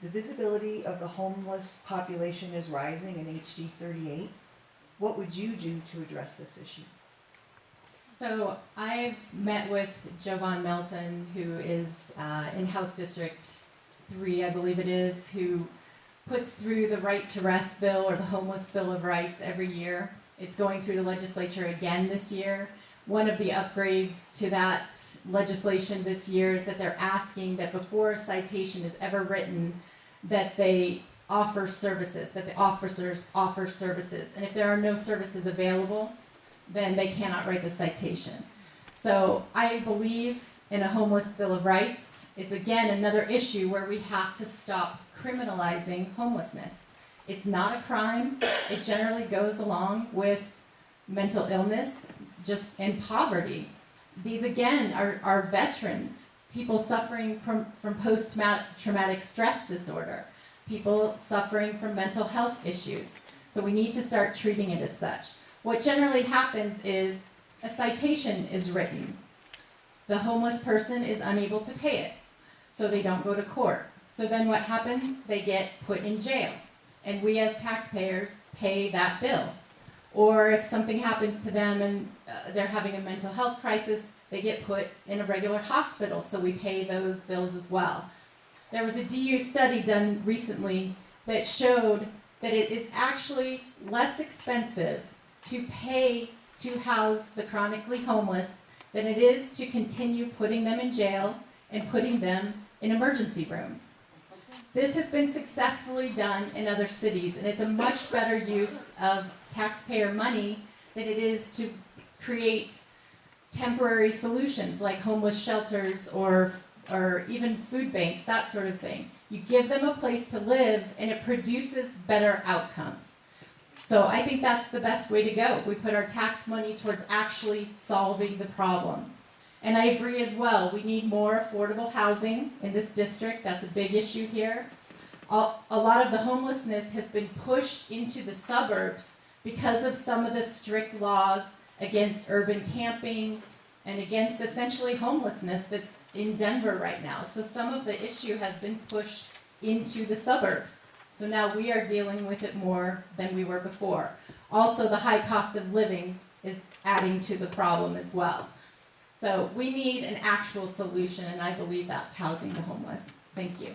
the visibility of the homeless population is rising in HD 38. What would you do to address this issue? So I've met with Jovan Melton, who is in House District 3, I believe it is, who puts through the Right to Rest bill or the Homeless Bill of Rights every year. It's going through the legislature again this year. One of the upgrades to that legislation this year is that they're asking that before a citation is ever written, that they offer services, that the officers offer services. And if there are no services available, then they cannot write the citation. So I believe in a homeless bill of rights. It's again another issue where we have to stop criminalizing homelessness. It's not a crime. It generally goes along with mental illness, just in poverty. These again are veterans, people suffering from post-traumatic stress disorder, people suffering from mental health issues. So we need to start treating it as such. What generally happens is a citation is written. The homeless person is unable to pay it, so they don't go to court. So then what happens? They get put in jail, and we as taxpayers pay that bill. Or if something happens to them and they're having a mental health crisis, they get put in a regular hospital, so we pay those bills as well. There was a DU study done recently that showed that it is actually less expensive to pay to house the chronically homeless than it is to continue putting them in jail and putting them in emergency rooms. This has been successfully done in other cities, and it's a much better use of taxpayer money than it is to create temporary solutions like homeless shelters or even food banks, that sort of thing. You give them a place to live, and it produces better outcomes. So I think that's the best way to go. We put our tax money towards actually solving the problem. And I agree as well, we need more affordable housing in this district. That's a big issue here. A lot of the homelessness has been pushed into the suburbs because of some of the strict laws against urban camping and against essentially homelessness that's in Denver right now. So some of the issue has been pushed into the suburbs. So now we are dealing with it more than we were before. Also, the high cost of living is adding to the problem as well. So we need an actual solution, and I believe that's housing the homeless. Thank you.